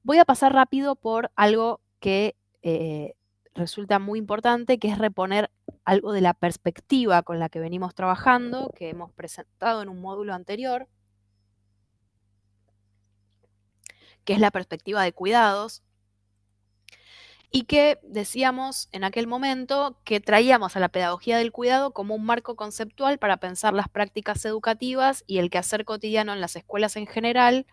Voy a pasar rápido por algo que resulta muy importante, que es reponer algo de la perspectiva con la que venimos trabajando, que hemos presentado en un módulo anterior, que es la perspectiva de cuidados, y que decíamos en aquel momento que traíamos a la pedagogía del cuidado como un marco conceptual para pensar las prácticas educativas y el quehacer cotidiano en las escuelas en general,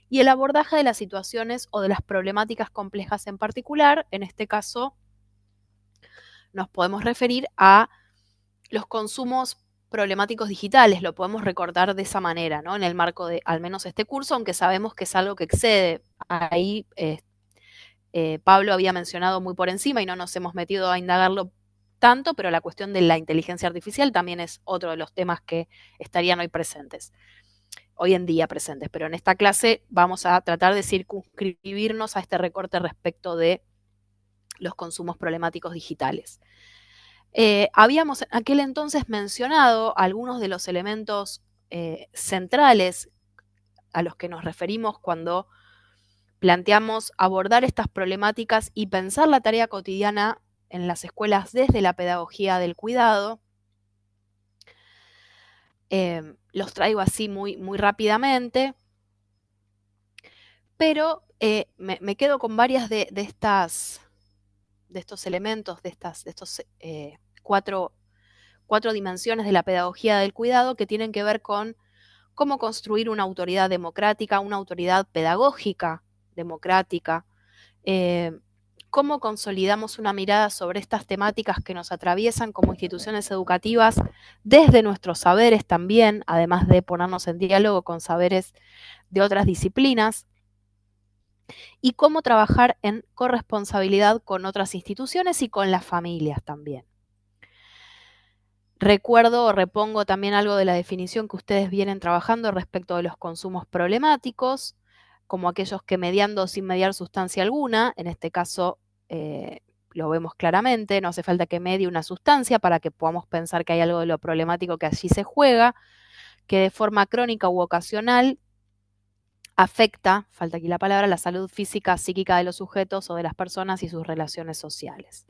y el abordaje de las situaciones o de las problemáticas complejas en particular. En este caso nos podemos referir a los consumos problemáticos digitales, lo podemos recordar de esa manera, ¿no? En el marco de al menos este curso, aunque sabemos que es algo que excede. Ahí Pablo había mencionado muy por encima y no nos hemos metido a indagarlo tanto, pero la cuestión de la inteligencia artificial también es otro de los temas que estarían hoy presentes, hoy en día presentes, pero en esta clase vamos a tratar de circunscribirnos a este recorte respecto de los consumos problemáticos digitales. Habíamos en aquel entonces mencionado algunos de los elementos centrales a los que nos referimos cuando planteamos abordar estas problemáticas y pensar la tarea cotidiana en las escuelas desde la pedagogía del cuidado. Los traigo así muy rápidamente, pero me quedo con varias de estos elementos, de estos cuatro dimensiones de la pedagogía del cuidado que tienen que ver con cómo construir una autoridad democrática, una autoridad pedagógica democrática, eh, cómo consolidamos una mirada sobre estas temáticas que nos atraviesan como instituciones educativas desde nuestros saberes también, además de ponernos en diálogo con saberes de otras disciplinas, y cómo trabajar en corresponsabilidad con otras instituciones y con las familias también. Recuerdo o repongo también algo de la definición que ustedes vienen trabajando respecto de los consumos problemáticos, como aquellos que mediando o sin mediar sustancia alguna, en este caso lo vemos claramente, no hace falta que medie una sustancia para que podamos pensar que hay algo de lo problemático que allí se juega, que de forma crónica u ocasional afecta, falta aquí la palabra, la salud física, psíquica de los sujetos o de las personas y sus relaciones sociales.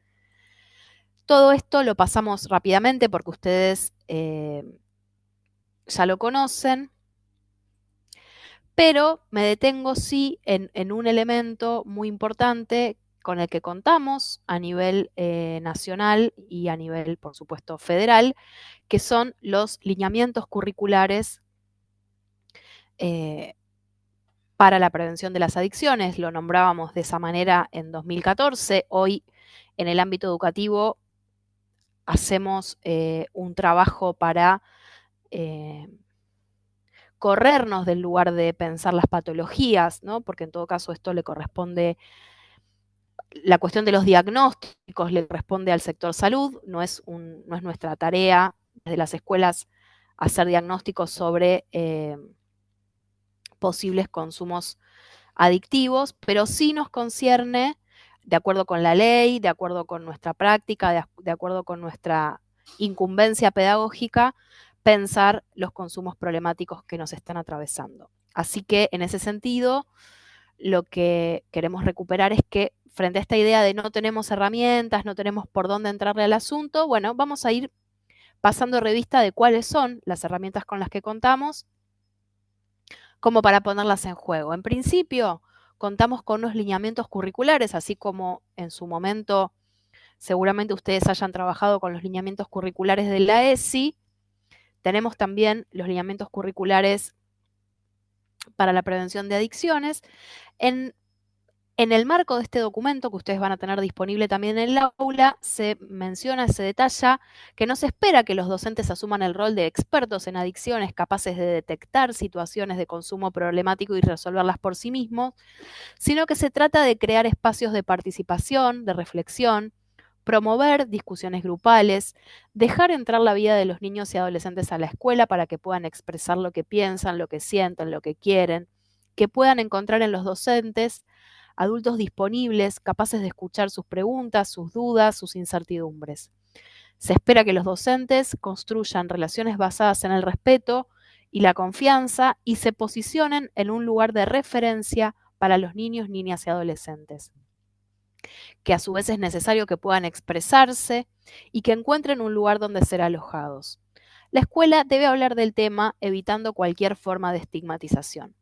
Todo esto lo pasamos rápidamente porque ustedes ya lo conocen, pero me detengo sí en un elemento muy importante con el que contamos a nivel nacional y a nivel, por supuesto, federal, que son los lineamientos curriculares eh, para la prevención de las adicciones. Lo nombrábamos de esa manera en 2014. Hoy, en el ámbito educativo, hacemos un trabajo para eh, corrernos del lugar de pensar las patologías, ¿no? Porque en todo caso esto le corresponde, la cuestión de los diagnósticos le corresponde al sector salud, no es nuestra tarea desde las escuelas hacer diagnósticos sobre posibles consumos adictivos, pero sí nos concierne, de acuerdo con la ley, de acuerdo con nuestra práctica, de acuerdo con nuestra incumbencia pedagógica, pensar los consumos problemáticos que nos están atravesando. Así que en ese sentido, lo que queremos recuperar es que frente a esta idea de no tenemos herramientas, no tenemos por dónde entrarle al asunto, bueno, vamos a ir pasando revista de cuáles son las herramientas con las que contamos, como para ponerlas en juego. En principio, contamos con unos lineamientos curriculares, así como en su momento seguramente ustedes hayan trabajado con los lineamientos curriculares de la ESI. Tenemos también los lineamientos curriculares para la prevención de adicciones. En En el marco de este documento que ustedes van a tener disponible también en el aula, se menciona, se detalla que no se espera que los docentes asuman el rol de expertos en adicciones, capaces de detectar situaciones de consumo problemático y resolverlas por sí mismos, sino que se trata de crear espacios de participación, de reflexión, promover discusiones grupales, dejar entrar la vida de los niños y adolescentes a la escuela para que puedan expresar lo que piensan, lo que sienten, lo que quieren, que puedan encontrar en los docentes adultos disponibles, capaces de escuchar sus preguntas, sus dudas, sus incertidumbres. Se espera que los docentes construyan relaciones basadas en el respeto y la confianza y se posicionen en un lugar de referencia para los niños, niñas y adolescentes, que a su vez es necesario que puedan expresarse y que encuentren un lugar donde ser alojados. La escuela debe hablar del tema evitando cualquier forma de estigmatización.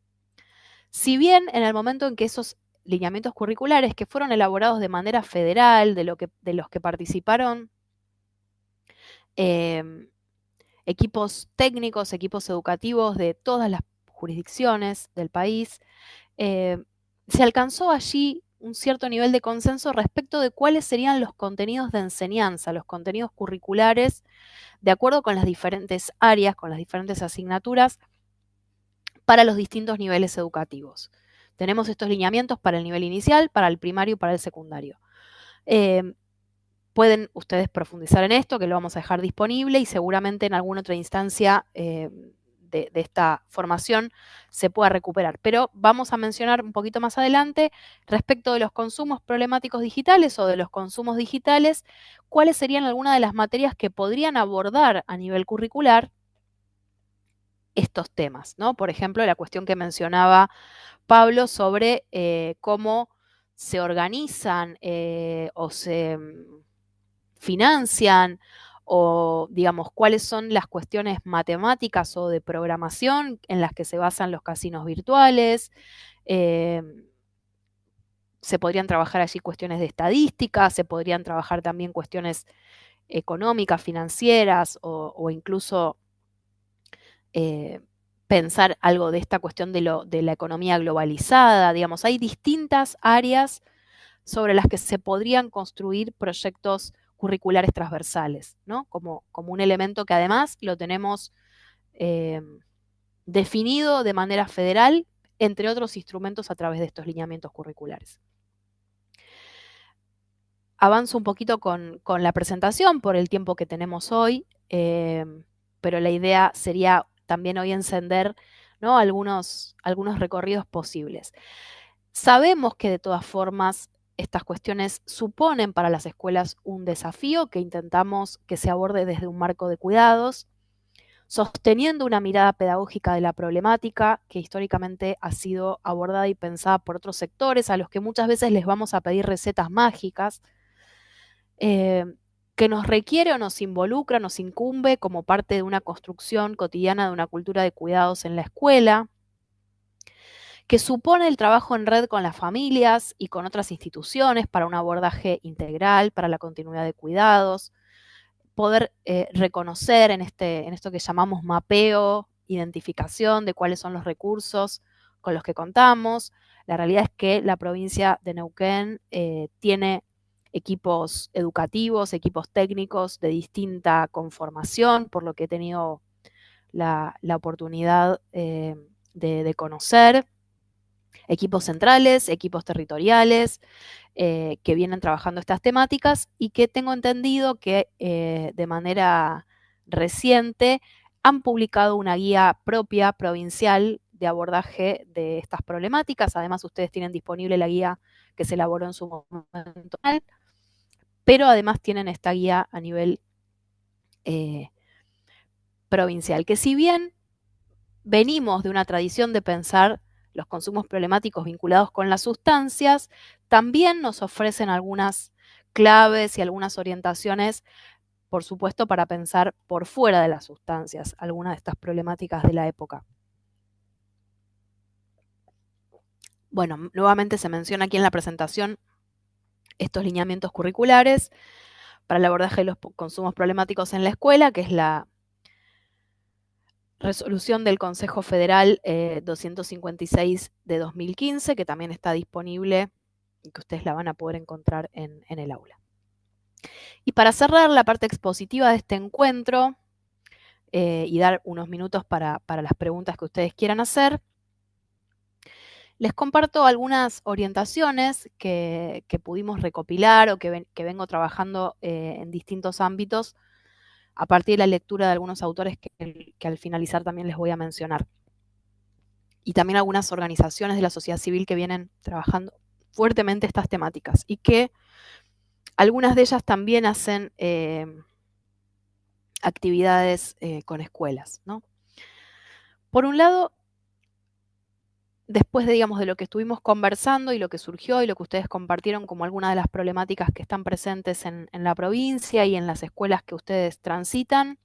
Si bien en el momento en que esos lineamientos curriculares que fueron elaborados de manera federal, de los que participaron eh, equipos técnicos, equipos educativos de todas las jurisdicciones del país, se alcanzó allí un cierto nivel de consenso respecto de cuáles serían los contenidos de enseñanza, los contenidos curriculares, de acuerdo con las diferentes áreas, con las diferentes asignaturas, para los distintos niveles educativos. Tenemos estos lineamientos para el nivel inicial, para el primario y para el secundario. Pueden ustedes profundizar en esto, que lo vamos a dejar disponible y seguramente en alguna otra instancia de esta formación se pueda recuperar. Pero vamos a mencionar un poquito más adelante respecto de los consumos problemáticos digitales o de los consumos digitales, cuáles serían algunas de las materias que podrían abordar a nivel curricular estos temas, ¿no? Por ejemplo, la cuestión que mencionaba Pablo sobre cómo se organizan o se financian o, digamos, cuáles son las cuestiones matemáticas o de programación en las que se basan los casinos virtuales. Eh, se podrían trabajar allí cuestiones de estadística, se podrían trabajar también cuestiones económicas, financieras o incluso pensar algo de esta cuestión de la economía globalizada. Digamos, hay distintas áreas sobre las que se podrían construir proyectos curriculares transversales, ¿no? Como un elemento que además lo tenemos eh, definido de manera federal, entre otros instrumentos a través de estos lineamientos curriculares. Avanzo un poquito con la presentación por el tiempo que tenemos hoy, pero la idea sería también hoy encender, ¿no?, algunos recorridos posibles. Sabemos que de todas formas estas cuestiones suponen para las escuelas un desafío que intentamos que se aborde desde un marco de cuidados, sosteniendo una mirada pedagógica de la problemática que históricamente ha sido abordada y pensada por otros sectores a los que muchas veces les vamos a pedir recetas mágicas, que nos requiere o nos involucra, nos incumbe como parte de una construcción cotidiana de una cultura de cuidados en la escuela, que supone el trabajo en red con las familias y con otras instituciones para un abordaje integral, para la continuidad de cuidados, poder reconocer en esto que llamamos mapeo, identificación de cuáles son los recursos con los que contamos. La realidad es que la provincia de Neuquén tiene equipos educativos, equipos técnicos de distinta conformación, por lo que he tenido la oportunidad de conocer, equipos centrales, equipos territoriales, que vienen trabajando estas temáticas y que tengo entendido que de manera reciente han publicado una guía propia provincial de abordaje de estas problemáticas. Además, ustedes tienen disponible la guía que se elaboró en su momento, pero además tienen esta guía a nivel provincial, que si bien venimos de una tradición de pensar los consumos problemáticos vinculados con las sustancias, también nos ofrecen algunas claves y algunas orientaciones, por supuesto, para pensar por fuera de las sustancias algunas de estas problemáticas de la época. Bueno, nuevamente se menciona aquí en la presentación estos lineamientos curriculares para el abordaje de los consumos problemáticos en la escuela, que es la resolución del Consejo Federal 256 de 2015, que también está disponible y que ustedes la van a poder encontrar en el aula. Y para cerrar la parte expositiva de este encuentro y dar unos minutos para las preguntas que ustedes quieran hacer, les comparto algunas orientaciones que pudimos recopilar o que vengo trabajando en distintos ámbitos a partir de la lectura de algunos autores que al finalizar también les voy a mencionar. Y también algunas organizaciones de la sociedad civil que vienen trabajando fuertemente estas temáticas y que algunas de ellas también hacen actividades con escuelas, ¿no? Por un lado, después de, digamos, de lo que estuvimos conversando y lo que surgió y lo que ustedes compartieron como algunas de las problemáticas que están presentes en la provincia y en las escuelas que ustedes transitan,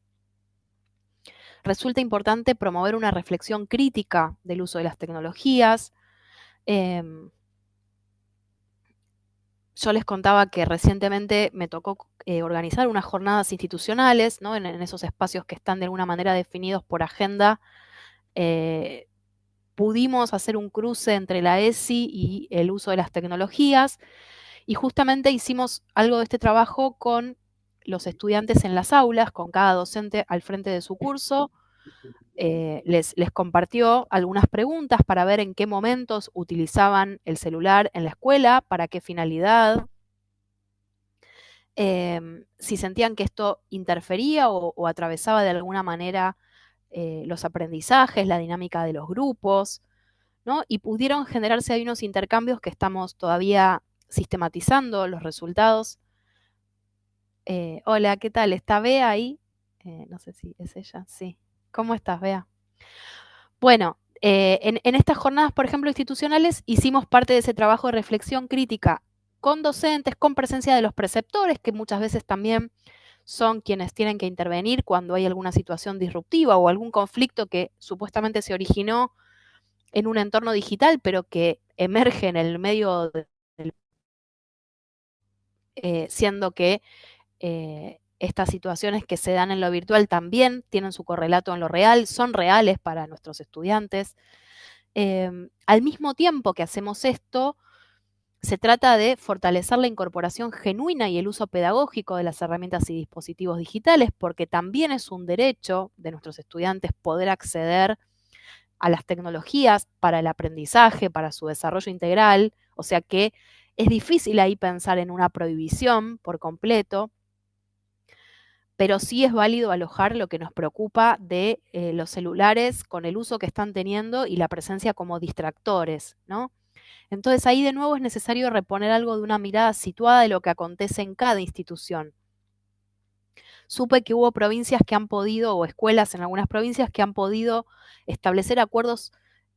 resulta importante promover una reflexión crítica del uso de las tecnologías. Yo les contaba que recientemente me tocó organizar unas jornadas institucionales, ¿no? En esos espacios que están de alguna manera definidos por agenda. Pudimos hacer un cruce entre la ESI y el uso de las tecnologías y justamente hicimos algo de este trabajo con los estudiantes en las aulas, con cada docente al frente de su curso. Les compartió algunas preguntas para ver en qué momentos utilizaban el celular en la escuela, para qué finalidad, si sentían que esto interfería o atravesaba de alguna manera los aprendizajes, la dinámica de los grupos, ¿no? Y pudieron generarse ahí unos intercambios que estamos todavía sistematizando los resultados. Hola, ¿qué tal? ¿Está Bea ahí? No sé si es ella, sí. ¿Cómo estás, Bea? Bueno, en estas jornadas, por ejemplo, institucionales, hicimos parte de ese trabajo de reflexión crítica con docentes, con presencia de los preceptores, que muchas veces también son quienes tienen que intervenir cuando hay alguna situación disruptiva o algún conflicto que supuestamente se originó en un entorno digital, pero que emerge en el medio, siendo que estas situaciones que se dan en lo virtual también tienen su correlato en lo real, son reales para nuestros estudiantes. Al mismo tiempo que hacemos esto, se trata de fortalecer la incorporación genuina y el uso pedagógico de las herramientas y dispositivos digitales, porque también es un derecho de nuestros estudiantes poder acceder a las tecnologías para el aprendizaje, para su desarrollo integral, o sea que es difícil ahí pensar en una prohibición por completo, pero sí es válido alojar lo que nos preocupa de los celulares con el uso que están teniendo y la presencia como distractores, ¿no? Entonces ahí de nuevo es necesario reponer algo de una mirada situada de lo que acontece en cada institución. Supe que hubo provincias que han podido, o escuelas en algunas provincias que han podido establecer acuerdos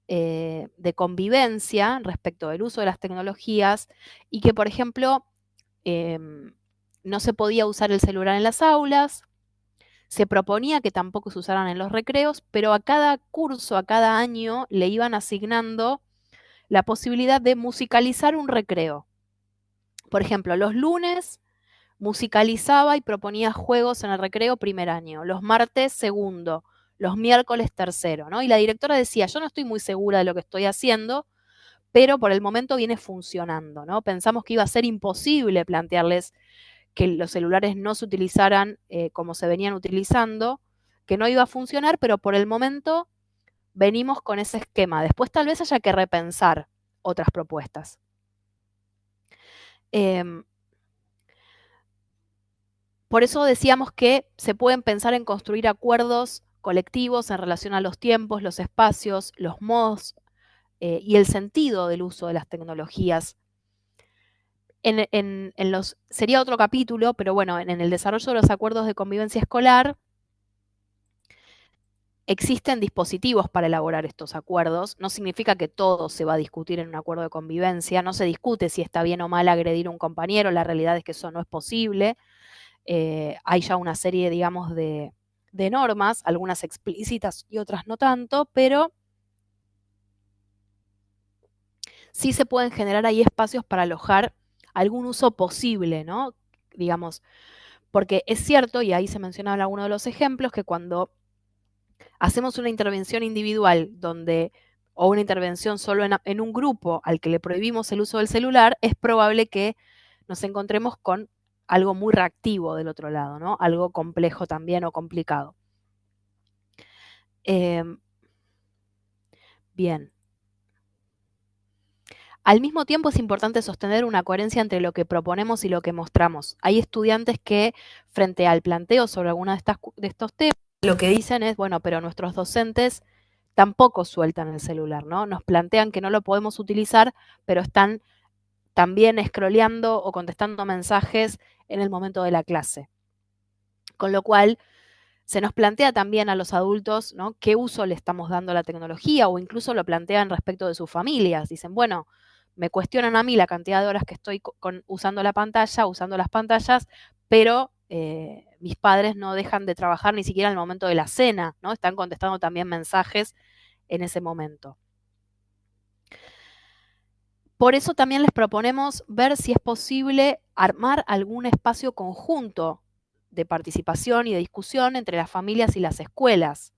de convivencia respecto del uso de las tecnologías y que, por ejemplo, no se podía usar el celular en las aulas, se proponía que tampoco se usaran en los recreos, pero a cada curso, a cada año, le iban asignando la posibilidad de musicalizar un recreo. Por ejemplo, los lunes musicalizaba y proponía juegos en el recreo primer año, los martes segundo, los miércoles tercero, ¿no? Y la directora decía, yo no estoy muy segura de lo que estoy haciendo, pero por el momento viene funcionando, ¿no? Pensamos que iba a ser imposible plantearles que los celulares no se utilizaran como se venían utilizando, que no iba a funcionar, pero por el momento venimos con ese esquema. Después tal vez haya que repensar otras propuestas. Por eso decíamos que se pueden pensar en construir acuerdos colectivos en relación a los tiempos, los espacios, los modos y el sentido del uso de las tecnologías. Sería otro capítulo, pero bueno, en el desarrollo de los acuerdos de convivencia escolar existen dispositivos para elaborar estos acuerdos. No significa que todo se va a discutir en un acuerdo de convivencia. No se discute si está bien o mal agredir a un compañero. La realidad es que eso no es posible. Hay ya una serie, digamos, de normas, algunas explícitas y otras no tanto, pero sí se pueden generar ahí espacios para alojar algún uso posible, ¿no? Digamos, porque es cierto, y ahí se mencionaba alguno de los ejemplos, que cuando hacemos una intervención individual o una intervención solo en un grupo al que le prohibimos el uso del celular, es probable que nos encontremos con algo muy reactivo del otro lado, ¿no? Algo complejo también o complicado. Bien. Al mismo tiempo es importante sostener una coherencia entre lo que proponemos y lo que mostramos. Hay estudiantes que, frente al planteo sobre alguno de estos temas, lo que dicen es, bueno, pero nuestros docentes tampoco sueltan el celular, ¿no? Nos plantean que no lo podemos utilizar, pero están también scrolleando o contestando mensajes en el momento de la clase. Con lo cual, Se nos plantea también a los adultos, ¿no?, qué uso le estamos dando a la tecnología, o incluso lo plantean respecto de sus familias. Dicen, bueno, me cuestionan a mí la cantidad de horas que estoy usando la pantalla, usando las pantallas, pero mis padres no dejan de trabajar ni siquiera en el momento de la cena, ¿no? Están contestando también mensajes en ese momento. Por eso también les proponemos ver si es posible armar algún espacio conjunto de participación y de discusión entre las familias y las escuelas,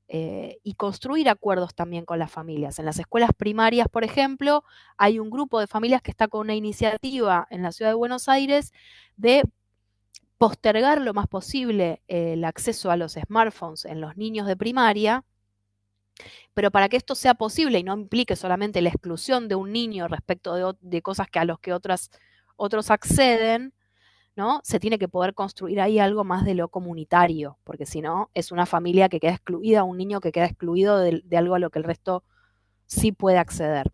y construir acuerdos también con las familias. En las escuelas primarias, por ejemplo, hay un grupo de familias que está con una iniciativa en la ciudad de Buenos Aires de postergar lo más posible el acceso a los smartphones en los niños de primaria, pero para que esto sea posible y no implique solamente la exclusión de un niño respecto de cosas que a los que otros acceden, ¿no? Se tiene que poder construir ahí algo más de lo comunitario, porque si no, es una familia que queda excluida, un niño que queda excluido de algo a lo que el resto sí puede acceder.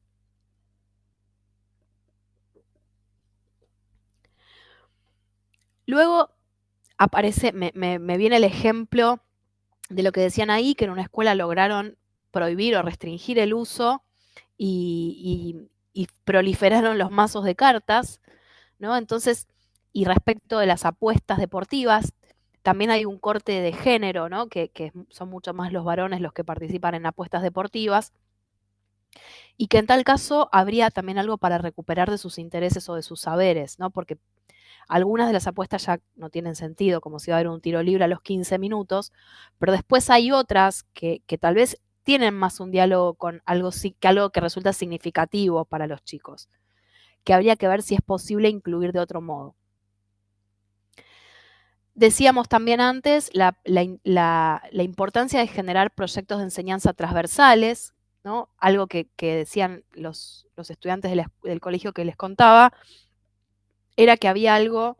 Luego aparece, me viene el ejemplo de lo que decían ahí, que en una escuela lograron prohibir o restringir el uso y proliferaron los mazos de cartas, ¿no? Entonces, y respecto de las apuestas deportivas, también hay un corte de género, ¿no? Que son mucho más los varones los que participan en apuestas deportivas, y que en tal caso habría también algo para recuperar de sus intereses o de sus saberes, ¿no? Porque algunas de las apuestas ya no tienen sentido, como si va a haber un tiro libre a los 15 minutos, pero después hay otras que tal vez tienen más un diálogo con algo, que algo que resulta significativo para los chicos, que habría que ver si es posible incluir de otro modo. Decíamos también antes la importancia de generar proyectos de enseñanza transversales, ¿no? Algo que decían los estudiantes del colegio que les contaba, era que había algo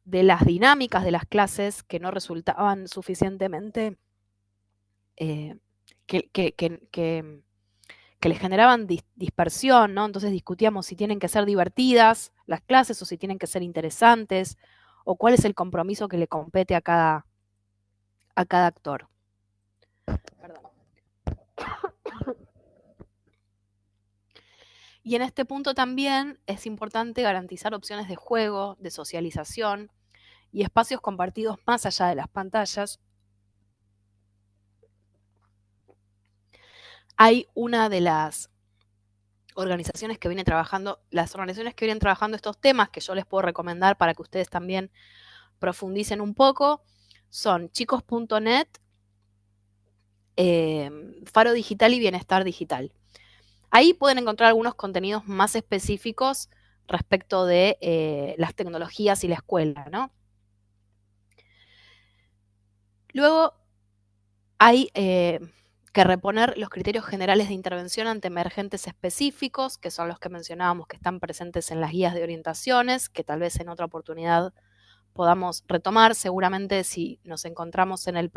de las dinámicas de las clases que no resultaban suficientemente, eh, que, que, que, que, que les generaban dispersión, ¿no? Entonces discutíamos si tienen que ser divertidas las clases o si tienen que ser interesantes, o cuál es el compromiso que le compete a cada actor. Perdón. Y en este punto también es importante garantizar opciones de juego, de socialización y espacios compartidos más allá de las pantallas. Hay una de las organizaciones que vienen trabajando estos temas, que yo les puedo recomendar para que ustedes también profundicen un poco, son chicos.net, Faro Digital y Bienestar Digital. Ahí pueden encontrar algunos contenidos más específicos respecto de las tecnologías y la escuela, ¿no? Luego hay que reponer los criterios generales de intervención ante emergentes específicos, que son los que mencionábamos que están presentes en las guías de orientaciones, que tal vez en otra oportunidad podamos retomar. Seguramente si nos encontramos en la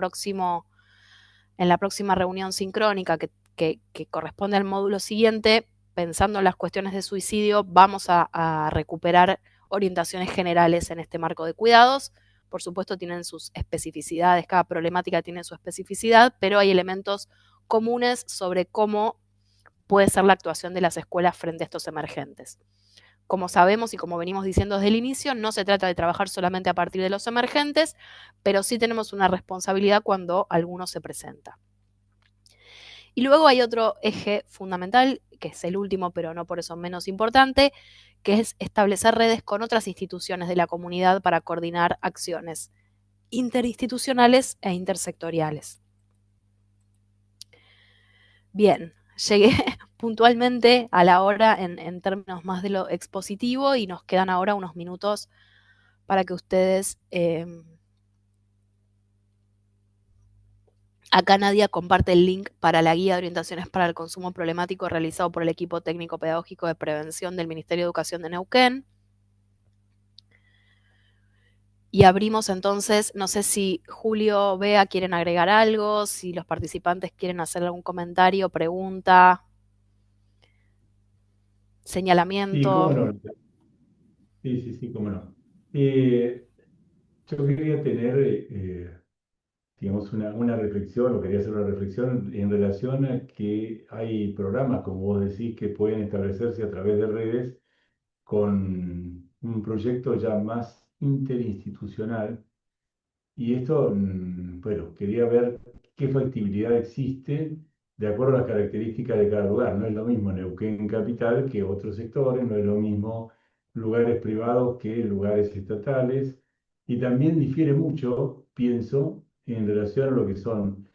próxima reunión sincrónica que corresponde al módulo siguiente, pensando en las cuestiones de suicidio, vamos a recuperar orientaciones generales en este marco de cuidados. Por supuesto, tienen sus especificidades, cada problemática tiene su especificidad, pero hay elementos comunes sobre cómo puede ser la actuación de las escuelas frente a estos emergentes. Como sabemos y como venimos diciendo desde el inicio, no se trata de trabajar solamente a partir de los emergentes, pero sí tenemos una responsabilidad cuando alguno se presenta. Y luego hay otro eje fundamental, que es el último, pero no por eso menos importante, que es establecer redes con otras instituciones de la comunidad para coordinar acciones interinstitucionales e intersectoriales. Bien, llegué puntualmente a la hora en términos más de lo expositivo y nos quedan ahora unos minutos para que ustedes... Acá Nadia comparte el link para la guía de orientaciones para el consumo problemático realizado por el equipo técnico pedagógico de prevención del Ministerio de Educación de Neuquén. Y abrimos entonces, no sé si Julio, Bea quieren agregar algo, si los participantes quieren hacer algún comentario, pregunta, Sí, cómo señalamiento. no. Sí, cómo no. Yo quería tener, digamos, una reflexión, o quería hacer una reflexión en relación a que hay programas, como vos decís, que pueden establecerse a través de redes con un proyecto ya más interinstitucional. Y esto, bueno, quería ver qué factibilidad existe de acuerdo a las características de cada lugar. No es lo mismo Neuquén capital que otros sectores, no es lo mismo lugares privados que lugares estatales. Y también difiere mucho, pienso, en relación a lo que son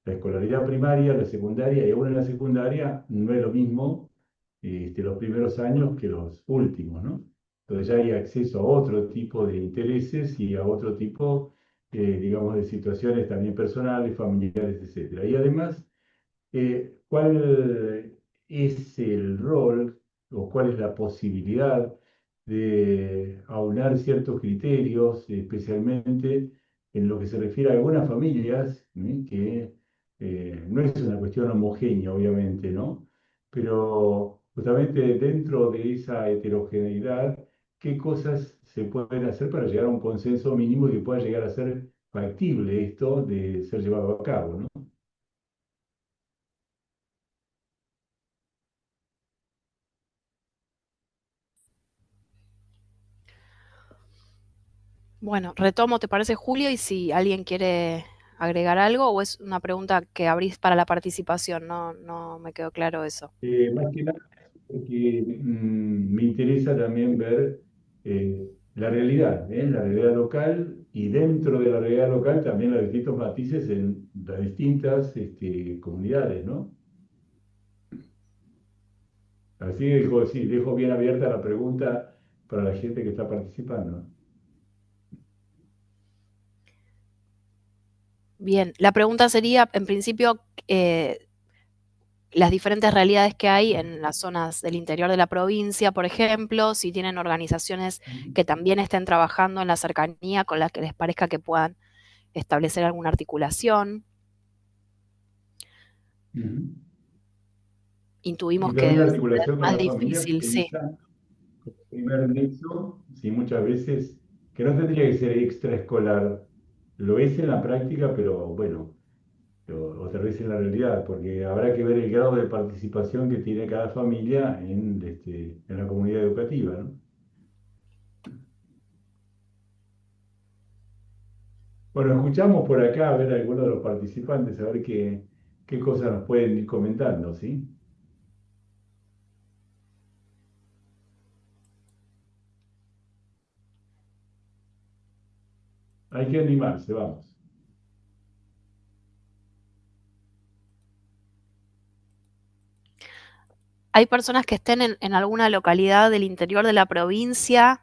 la escolaridad primaria, la secundaria, y aún en la secundaria no es lo mismo los primeros años que los últimos, ¿no? Entonces ya hay acceso a otro tipo de intereses y a otro tipo, digamos, de situaciones también personales, familiares, etcétera. Y además, ¿cuál es el rol o cuál es la posibilidad de aunar ciertos criterios, especialmente en lo que se refiere a algunas familias, que no es una cuestión homogénea, obviamente, ¿no? Pero justamente dentro de esa heterogeneidad, ¿qué cosas se pueden hacer para llegar a un consenso mínimo y que pueda llegar a ser factible esto de ser llevado a cabo, ¿no? Bueno, retomo, ¿te parece, Julio? Y si alguien quiere agregar algo o es una pregunta que abrís para la participación, no, no me quedó claro eso. Más que nada, porque me interesa también ver la realidad local y dentro de la realidad local también los distintos matices en las distintas comunidades, ¿no? Así dejo, sí, dejo bien abierta la pregunta para la gente que está participando. Bien, la pregunta sería, en principio, las diferentes realidades que hay en las zonas del interior de la provincia, por ejemplo, si tienen organizaciones que también estén trabajando en la cercanía con las que les parezca que puedan establecer alguna articulación. Ujú. Y Intuimos que también la debe ser articulación con más la familia, difícil, sí. pensando primer nexo, sí, muchas veces, que no tendría que ser extraescolar, lo es en la práctica, pero bueno, o tal vez en la realidad, porque habrá que ver el grado de participación que tiene cada familia en la comunidad educativa, ¿no? Bueno, escuchamos por acá a ver a algunos de los participantes, a ver qué cosas nos pueden ir comentando, ¿sí? Hay que animarse, vamos. Hay personas que estén en alguna localidad del interior de la provincia,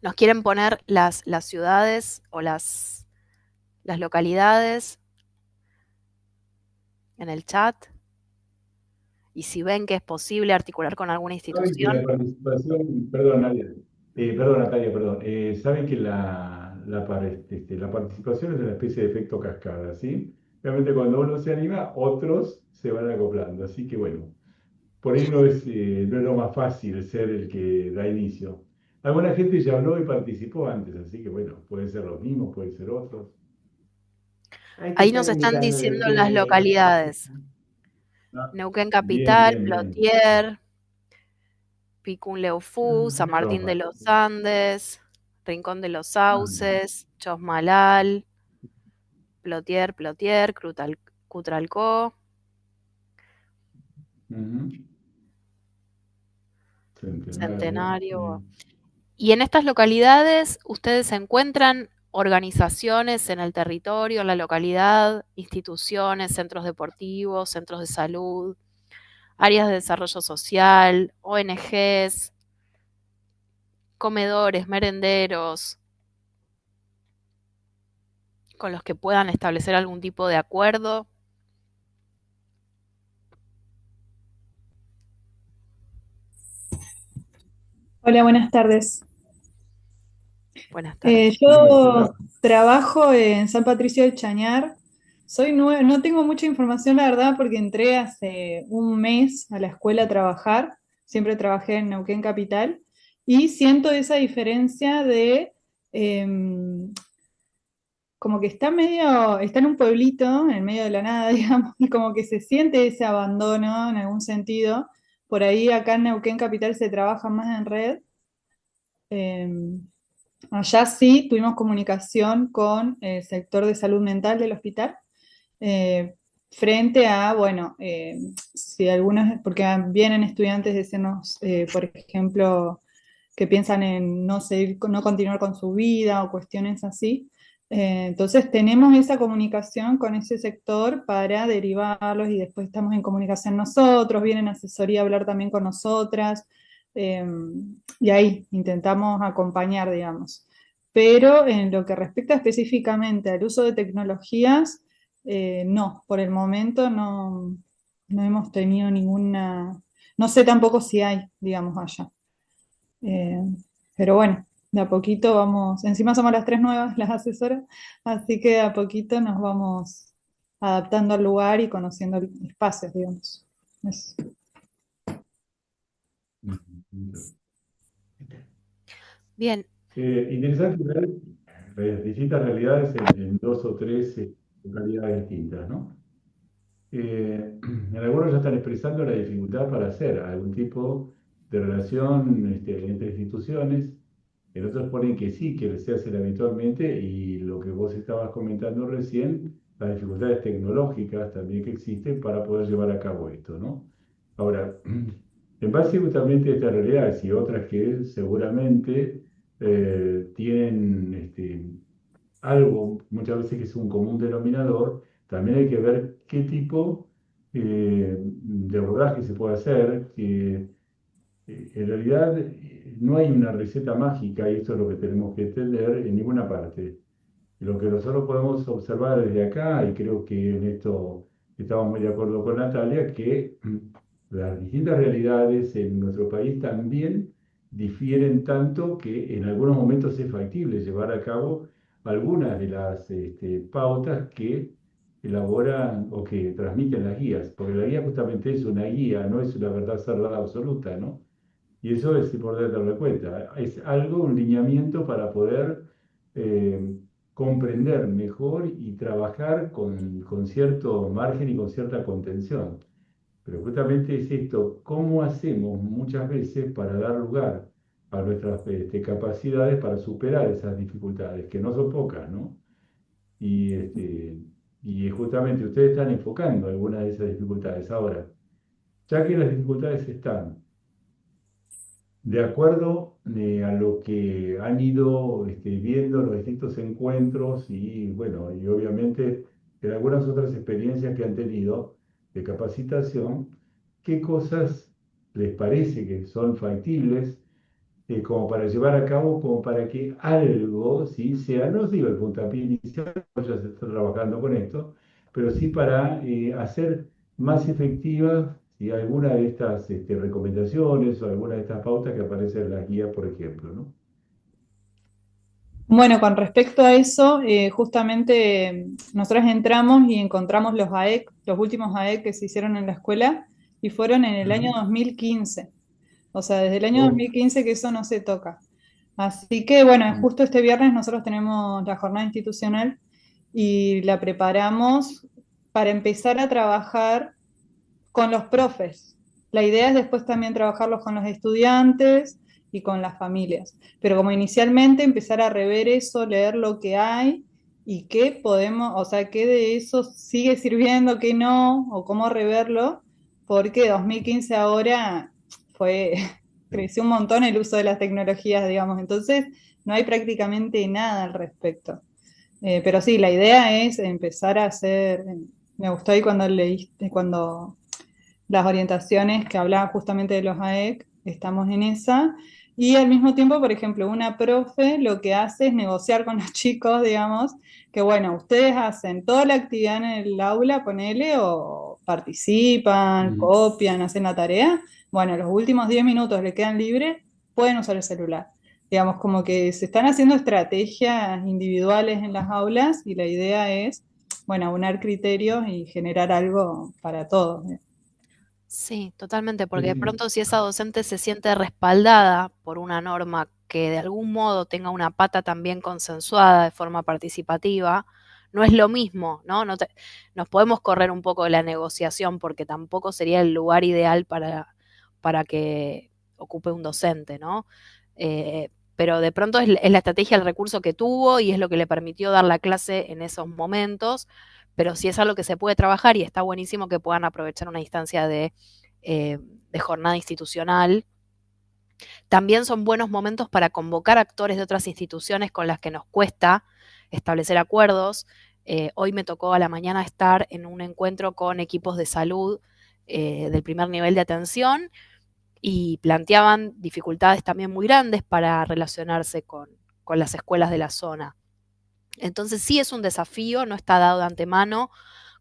nos quieren poner las ciudades o las localidades en el chat y si ven que es posible articular con alguna Saben que la institución. participación, perdón, Nadia, perdón, Natalia, perdón, saben que la participación es una especie de efecto cascada, ¿sí? Realmente cuando uno se anima, otros se van acoplando, así que bueno, por ahí no es lo más fácil ser el que da inicio. Alguna gente ya habló y participó antes, así que bueno, pueden ser los mismos, pueden ser otros. Hay que Ahí estar nos están imitando el diciendo las efecto. localidades. Ah, Neuquén bien, Capital, bien, bien. Plotier, Picún-Leufú, San Martín de Toma. los Andes, Rincón de los Ah, Sauces, Chosmalal, Plotier, Cutralcó, ujú. Centenario. Centenario. Y en estas localidades ustedes encuentran organizaciones en el territorio, en la localidad, instituciones, centros deportivos, centros de salud, áreas de desarrollo social, ONGs, comedores, merenderos, con los que puedan establecer algún tipo de acuerdo. Hola, buenas tardes. Buenas tardes. Sí, Marcela. Yo trabajo en San Patricio del Chañar. Soy nueva, no tengo mucha información, la verdad, porque entré hace un mes a la escuela a trabajar. Siempre trabajé en Neuquén Capital. y siento esa diferencia de como que está en un pueblito, en el medio de la nada, digamos, y como que se siente ese abandono en algún sentido. Por ahí acá en Neuquén Capital se trabaja más en red. Eh, Allá sí tuvimos comunicación con el sector de salud mental del hospital, eh, frente a, bueno, si algunos, porque vienen estudiantes decirnos, por ejemplo, que piensan en no seguir, no continuar con su vida o cuestiones así. Entonces tenemos esa comunicación con ese sector para derivarlos y después estamos en comunicación nosotros, vienen asesoría a hablar también con nosotras, eh, y ahí intentamos acompañar, digamos. Pero en lo que respecta específicamente al uso de tecnologías, no, por el momento no hemos tenido ninguna, no sé tampoco si hay, digamos, allá. Eh, pero bueno, de a poquito vamos, encima somos las tres nuevas, las asesoras, así que de a poquito nos vamos adaptando al lugar y conociendo espacios, digamos. Eso. Bien, Interesante ver distintas realidades en dos o tres localidades distintas, ¿no? En algunos ya están expresando la dificultad para hacer algún tipo de relación entre instituciones, en otros ponen que sí, que se hacen habitualmente, y lo que vos estabas comentando recién, las dificultades tecnológicas también que existen para poder llevar a cabo esto, ¿no? Ahora, en base justamente a estas realidades y otras que seguramente tienen algo muchas veces que es un común denominador, también hay que ver qué tipo de abordaje se puede hacer, que en realidad no hay una receta mágica, y esto es lo que tenemos que entender en ninguna parte. Lo que nosotros podemos observar desde acá, y creo que en esto estamos muy de acuerdo con Natalia, que las distintas realidades en nuestro país también difieren tanto que en algunos momentos es factible llevar a cabo algunas de las pautas que elaboran o que transmiten las guías, porque la guía justamente es una guía, no es una verdad cerrada absoluta, ¿no? Y eso es importante tenerlo en cuenta. Es algo, un lineamiento para poder eh, comprender mejor y trabajar con cierto margen y con cierta contención. Pero justamente es esto, ¿cómo hacemos muchas veces para dar lugar a nuestras capacidades para superar esas dificultades, que no son pocas, ¿no? Y, y justamente ustedes están enfocando algunas de esas dificultades. Ahora, ya que las dificultades están, de acuerdo a lo que han ido viendo los distintos encuentros y bueno, y obviamente en algunas otras experiencias que han tenido de capacitación, ¿qué cosas les parece que son factibles como para llevar a cabo, como para que algo, ¿sí? Sea, no os digo el puntapié inicial, ya se está trabajando con esto, pero sí para hacer más efectivas ¿sí? Alguna de estas recomendaciones o alguna de estas pautas que aparecen en la guía, por ejemplo, ¿no? Bueno, con respecto a eso, justamente nosotros entramos y encontramos los AEC, los últimos AEC que se hicieron en la escuela, y fueron en el año Ujú. 2015. O sea, desde el año Oh, 2015 que eso no se toca. Así que bueno, justo este viernes nosotros tenemos la jornada institucional y la preparamos para empezar a trabajar con los profes. La idea es después también trabajarlos con los estudiantes y con las familias. Pero como inicialmente empezar a rever eso, leer lo que hay y qué podemos, o sea, qué de eso sigue sirviendo, qué no, o cómo reverlo, porque 2015 ahora fue, sí. creció un montón el uso de las tecnologías, digamos, entonces no hay prácticamente nada al respecto. Pero sí, la idea es empezar a hacer, me gustó ahí cuando leíste, cuando las orientaciones que hablaban justamente de los AEC, estamos en esa. Y al mismo tiempo, por ejemplo, una profe lo que hace es negociar con los chicos, digamos, que bueno, ustedes hacen toda la actividad en el aula, ponele, o participan, Ujú. copian, hacen la tarea. Bueno, los últimos 10 minutos le quedan libres, pueden usar el celular. Digamos, como que se están haciendo estrategias individuales en las aulas y la idea es, bueno, aunar criterios y generar algo para todos. Sí, totalmente, porque de Sí, pronto si esa docente se siente respaldada por una norma que de algún modo tenga una pata también consensuada de forma participativa, no es lo mismo, ¿no? Nos podemos correr un poco de la negociación porque tampoco sería el lugar ideal para que ocupe un docente, ¿no? Pero de pronto es la estrategia, el recurso que tuvo y es lo que le permitió dar la clase en esos momentos, pero si es algo que se puede trabajar y está buenísimo que puedan aprovechar una instancia eh, de jornada institucional. También son buenos momentos para convocar actores de otras instituciones con las que nos cuesta establecer acuerdos. Hoy me tocó a la mañana estar en un encuentro con equipos de salud del primer nivel de atención y planteaban dificultades también muy grandes para relacionarse con las escuelas de la zona. Entonces sí es un desafío, no está dado de antemano.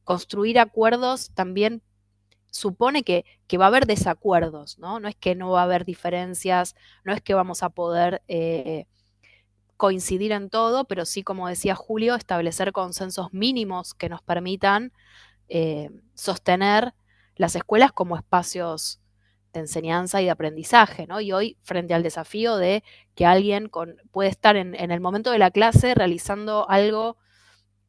Construir acuerdos también supone que va a haber desacuerdos, ¿no? No es que no va a haber diferencias, no es que vamos a poder coincidir en todo, pero sí, como decía Julio, establecer consensos mínimos que nos permitan sostener las escuelas como espacios de enseñanza y de aprendizaje, ¿no? Y hoy, frente al desafío de que alguien puede estar en el momento de la clase realizando algo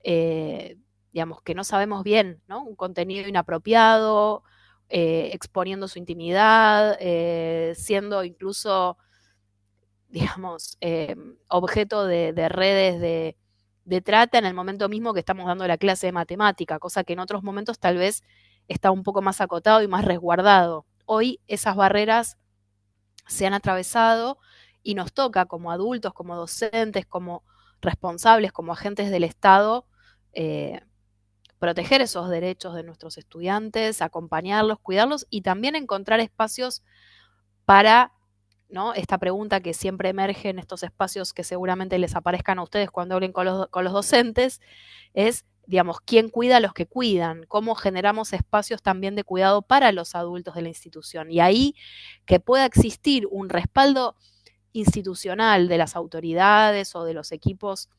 eh, digamos, que no sabemos bien, ¿no? Un contenido inapropiado, exponiendo su intimidad, siendo incluso, digamos, objeto de redes de trata en el momento mismo que estamos dando la clase de matemática, cosa que en otros momentos tal vez está un poco más acotado y más resguardado. Hoy esas barreras se han atravesado y nos toca como adultos, como docentes, como responsables, como agentes del Estado, eh, proteger esos derechos de nuestros estudiantes, acompañarlos, cuidarlos y también encontrar espacios para, ¿no? Esta pregunta que siempre emerge en estos espacios que seguramente les aparezcan a ustedes cuando hablen con los docentes, es, digamos, ¿quién cuida a los que cuidan? ¿Cómo generamos espacios también de cuidado para los adultos de la institución? Y ahí que pueda existir un respaldo institucional de las autoridades o de los equipos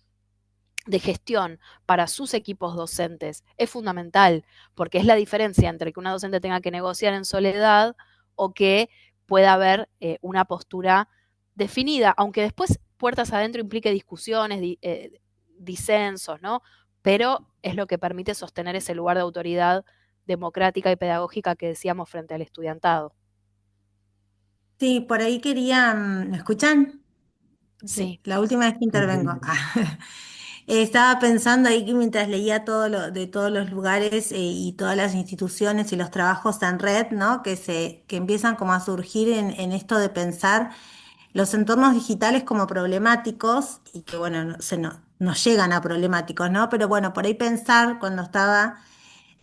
de gestión para sus equipos docentes es fundamental, porque es la diferencia entre que una docente tenga que negociar en soledad o que pueda haber una postura definida, aunque después puertas adentro implique discusiones, disensos, ¿no? Pero es lo que permite sostener ese lugar de autoridad democrática y pedagógica que decíamos frente al estudiantado. Sí, por ahí quería, ¿me escuchan? Sí, Sí. la última vez que sí, intervengo. sí. Estaba pensando ahí que mientras leía todo lo de todos los lugares y todas las instituciones y los trabajos en red, ¿no? Que empiezan como a surgir en esto de pensar los entornos digitales como problemáticos y que bueno, nos llegan a problemáticos, ¿no? Pero bueno, por ahí pensar cuando estaba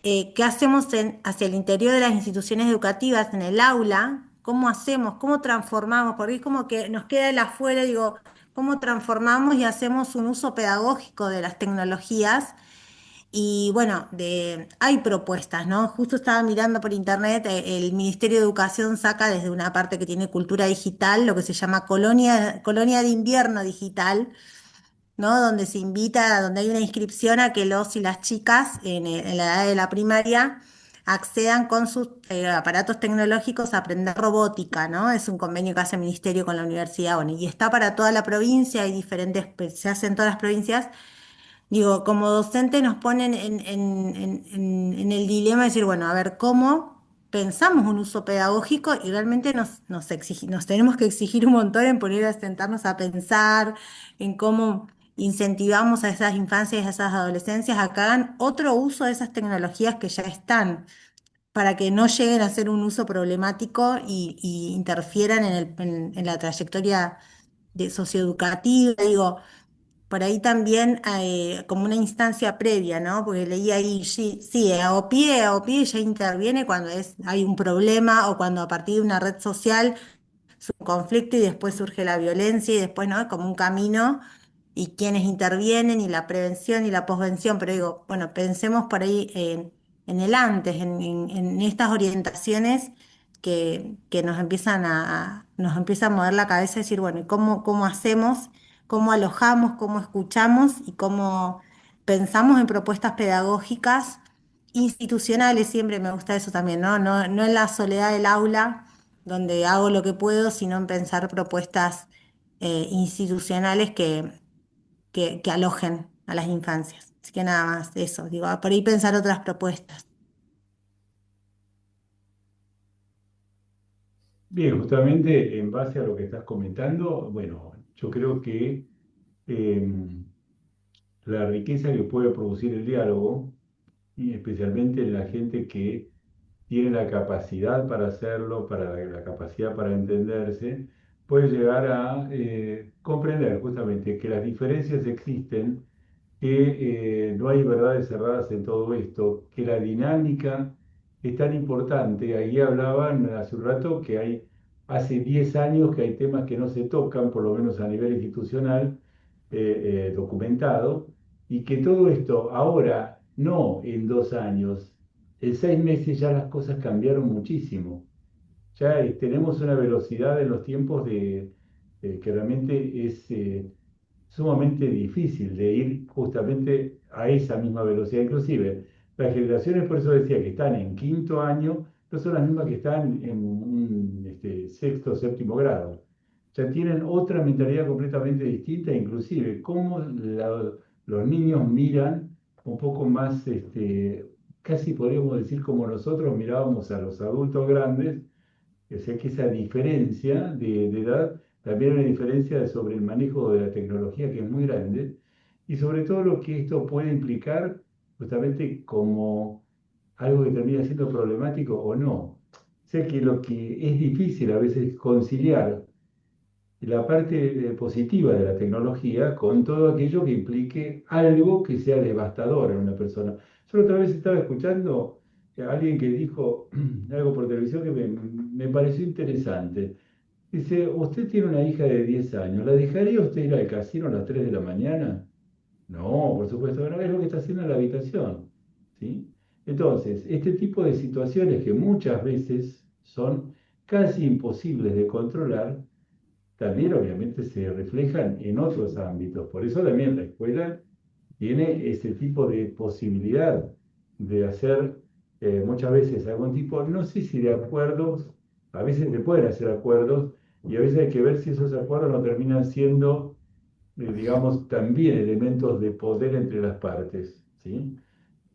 ¿qué hacemos hacia el interior de las instituciones educativas, en el aula? ¿Cómo hacemos? ¿Cómo transformamos? Porque es como que nos queda el afuera, digo, ¿cómo transformamos y hacemos un uso pedagógico de las tecnologías? Y bueno, hay propuestas, ¿no? Justo estaba mirando por internet, el Ministerio de Educación saca desde una parte que tiene cultura digital, lo que se llama colonia de invierno digital, ¿no? Donde se invita, donde hay una inscripción a que los y las chicas en la edad de la primaria accedan con sus aparatos tecnológicos a aprender robótica, ¿no? Es un convenio que hace el ministerio con la universidad, bueno, y está para toda la provincia, hay diferentes, pues, se hace en todas las provincias. Digo, como docente nos ponen en el dilema de decir, bueno, a ver, ¿cómo pensamos un uso pedagógico? Y realmente nos tenemos que exigir un montón en poner a sentarnos a pensar en cómo incentivamos a esas infancias y a esas adolescencias a que hagan otro uso de esas tecnologías que ya están, para que no lleguen a ser un uso problemático y interfieran en la trayectoria socioeducativa. Digo, por ahí también como una instancia previa, ¿no? Porque leí ahí, sí, sí, AOPIE ya interviene cuando hay un problema o cuando a partir de una red social surge un conflicto y después surge la violencia y después, ¿no? Como un camino y quienes intervienen y la prevención y la posvención. Pero digo, bueno, pensemos por ahí en el antes, en estas orientaciones que nos empieza a mover la cabeza y decir, bueno, ¿y cómo hacemos? ¿Cómo alojamos? ¿Cómo escuchamos? Y cómo pensamos en propuestas pedagógicas institucionales, siempre me gusta eso también, ¿no? No en la soledad del aula, donde hago lo que puedo, sino en pensar propuestas institucionales que alojen a las infancias. Así que nada más, eso, digo, por ahí pensar otras propuestas. Bien, justamente en base a lo que estás comentando, bueno, yo creo que em, la riqueza que puede producir el diálogo, y especialmente en la gente que tiene la capacidad para hacerlo, para la capacidad para entenderse, puede llegar a comprender justamente que las diferencias existen, que no hay verdades cerradas en todo esto, que la dinámica es tan importante. Ahí hablaban hace un rato que hay, hace 10 años que hay temas que no se tocan, por lo menos a nivel institucional, documentado, y que todo esto ahora, no en 2 años, en 6 meses ya las cosas cambiaron muchísimo. Ya tenemos una velocidad en los tiempos que realmente es sumamente difícil de ir justamente a esa misma velocidad. Inclusive, las generaciones, por eso decía, que están en quinto año, no son las mismas que están en un sexto o séptimo grado. Ya tienen otra mentalidad completamente distinta, inclusive cómo los niños miran un poco más, casi podríamos decir como nosotros mirábamos a los adultos grandes. O sea que esa diferencia de edad, también hay una diferencia sobre el manejo de la tecnología que es muy grande, y sobre todo lo que esto puede implicar justamente como algo que termina siendo problemático o no. O sea que lo que es difícil a veces conciliar la parte positiva de la tecnología con todo aquello que implique algo que sea devastador en una persona. Yo la otra vez estaba escuchando a alguien que dijo algo por televisión que me pareció interesante. Dice, usted tiene una hija de 10 años, ¿la dejaría usted ir al casino a las 3 de la mañana? No, por supuesto que no, es lo que está haciendo en la habitación, ¿sí? Entonces, este tipo de situaciones que muchas veces son casi imposibles de controlar, también obviamente se reflejan en otros ámbitos. Por eso también la escuela tiene ese tipo de posibilidad de hacer muchas veces algún tipo, no sé si de acuerdos, a veces se pueden hacer acuerdos y a veces hay que ver si esos acuerdos no terminan siendo, digamos, también elementos de poder entre las partes, ¿sí?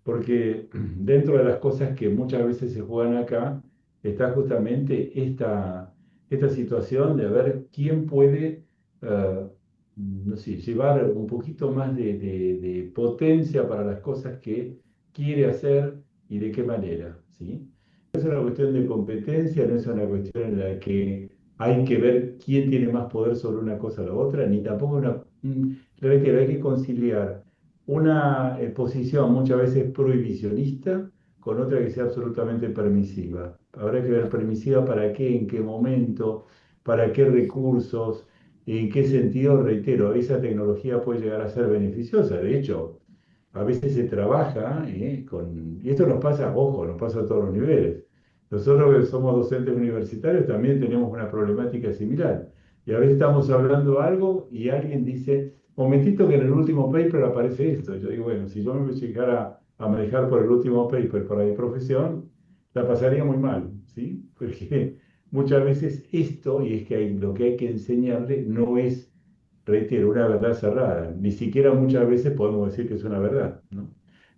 Porque dentro de las cosas que muchas veces se juegan acá está justamente esta situación de ver quién puede, eh, no sé, llevar un poquito más de potencia para las cosas que quiere hacer y de qué manera, ¿sí? No es una cuestión de competencia, no es una cuestión en la que hay que ver quién tiene más poder sobre una cosa o la otra, ni tampoco reitero, hay que conciliar una posición muchas veces prohibicionista con otra que sea absolutamente permisiva. Habrá que ver permisiva para qué, en qué momento, para qué recursos, en qué sentido, reitero, esa tecnología puede llegar a ser beneficiosa. De hecho, a veces se trabaja y esto nos pasa, ojo, nos pasa a todos los niveles. Nosotros que somos docentes universitarios también tenemos una problemática similar. Y a veces estamos hablando algo y alguien dice, momentito que en el último paper aparece esto. Yo digo, bueno, si yo me llegara a manejar por el último paper para mi profesión, la pasaría muy mal, ¿sí? Porque muchas veces esto, y es que lo que hay que enseñarle no es, reitero, una verdad cerrada. Ni siquiera muchas veces podemos decir que es una verdad, ¿no?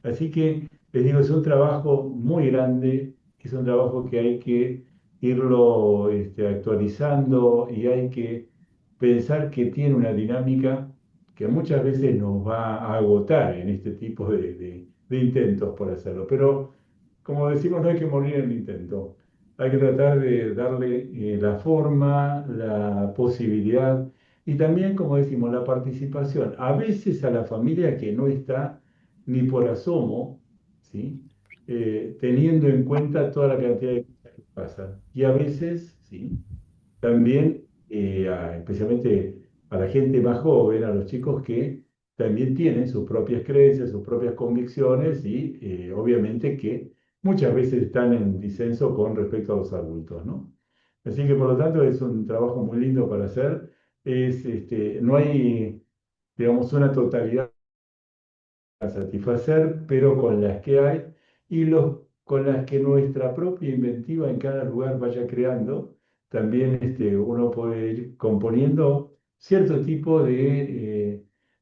Así que les digo, es un trabajo muy grande, es un trabajo que hay que irlo actualizando y hay que pensar que tiene una dinámica que muchas veces nos va a agotar en este tipo de intentos por hacerlo. Pero, como decimos, no hay que morir en el intento. Hay que tratar de darle la forma, la posibilidad y también, como decimos, la participación. A veces a la familia que no está ni por asomo, ¿sí? Teniendo en cuenta toda la cantidad de cosas que pasan. Y a veces, ¿sí? También, especialmente a la gente más joven, a los chicos que también tienen sus propias creencias, sus propias convicciones y obviamente que muchas veces están en disenso con respecto a los adultos, ¿no? Así que por lo tanto es un trabajo muy lindo para hacer. No hay, digamos, una totalidad a satisfacer, pero con las que hay, y con las que nuestra propia inventiva en cada lugar vaya creando, también uno puede ir componiendo cierto tipo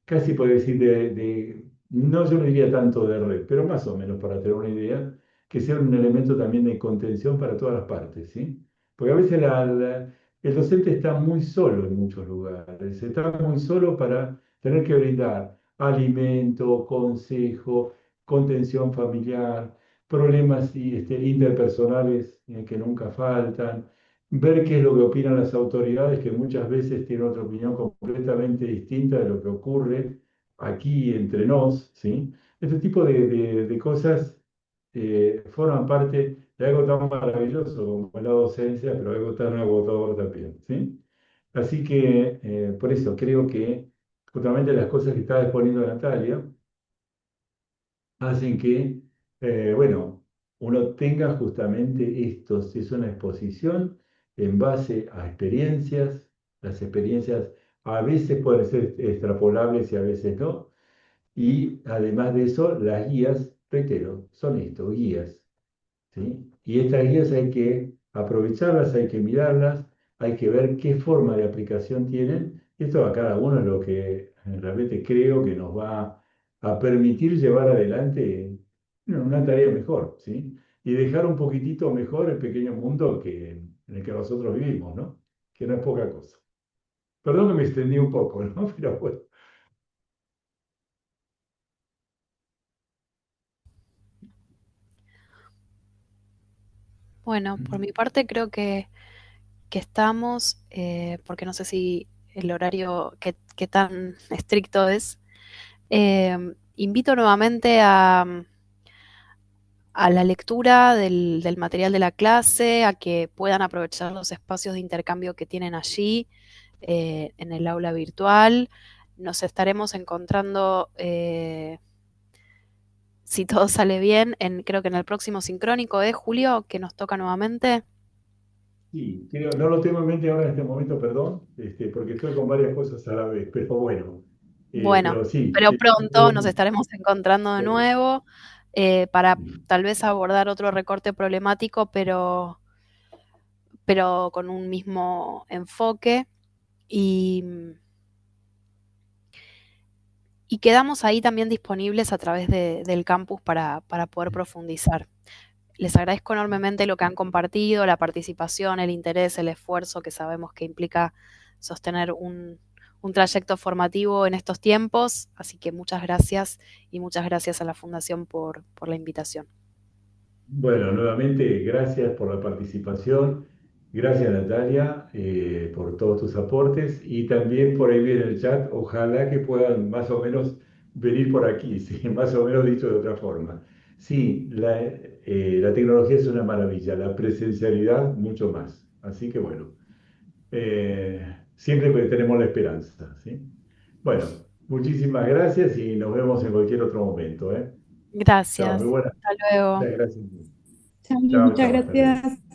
casi puede decir no yo no diría tanto de red, pero más o menos para tener una idea, que sea un elemento también de contención para todas las partes, ¿sí? Porque a veces el docente está muy solo en muchos lugares, está muy solo para tener que brindar alimento, consejo, contención familiar, problemas interpersonales que nunca faltan, ver qué es lo que opinan las autoridades, que muchas veces tienen otra opinión completamente distinta de lo que ocurre aquí entre nos, ¿sí? Este tipo de cosas forman parte de algo tan maravilloso como la docencia, pero algo tan agotador también, ¿sí? Así que por eso creo que justamente las cosas que está exponiendo Natalia hacen que, bueno, uno tenga justamente esto, si es una exposición en base a experiencias, las experiencias a veces pueden ser extrapolables y a veces no, y además de eso, las guías, reitero, son esto, guías. ¿Sí? Y estas guías hay que aprovecharlas, hay que mirarlas, hay que ver qué forma de aplicación tienen. Y esto a cada uno es lo que realmente creo que nos va a permitir llevar adelante una tarea mejor, ¿sí? Y dejar un poquitito mejor el pequeño mundo en el que nosotros vivimos, ¿no? Que no es poca cosa. Perdón que me extendí un poco, ¿no? Pero bueno. Bueno, por mi parte creo que estamos, porque no sé si el horario, qué tan estricto es. Invito nuevamente a la lectura del material de la clase, a que puedan aprovechar los espacios de intercambio que tienen allí en el aula virtual. Nos estaremos encontrando, si todo sale bien, creo que en el próximo sincrónico de Julio, que nos toca nuevamente. Sí, no lo tengo en mente ahora en este momento, perdón, porque estoy con varias cosas a la vez, pero bueno, Bueno, pero sí, pero pronto nos luego, estaremos encontrando de bueno, nuevo para sí. tal vez abordar otro recorte problemático, pero con un mismo enfoque. Y, y quedamos ahí también disponibles a través del campus para poder profundizar. Les agradezco enormemente lo que han compartido, la participación, el interés, el esfuerzo que sabemos que implica sostener un trayecto formativo en estos tiempos. Así que muchas gracias y muchas gracias a la Fundación por la invitación. Bueno, nuevamente gracias por la participación, gracias Natalia por todos tus aportes y también por ahí en el chat, ojalá que puedan más o menos venir por aquí, ¿sí? Más o menos dicho de otra forma. Sí, la tecnología es una maravilla, la presencialidad mucho más, así que bueno. Siempre tenemos la esperanza, ¿sí? Bueno, muchísimas gracias y nos vemos en cualquier otro momento, ¿eh? Chao, muy Gracias. buenas. Hasta luego. Muchas gracias. Chao, Chao, muchas chao, hasta luego. gracias.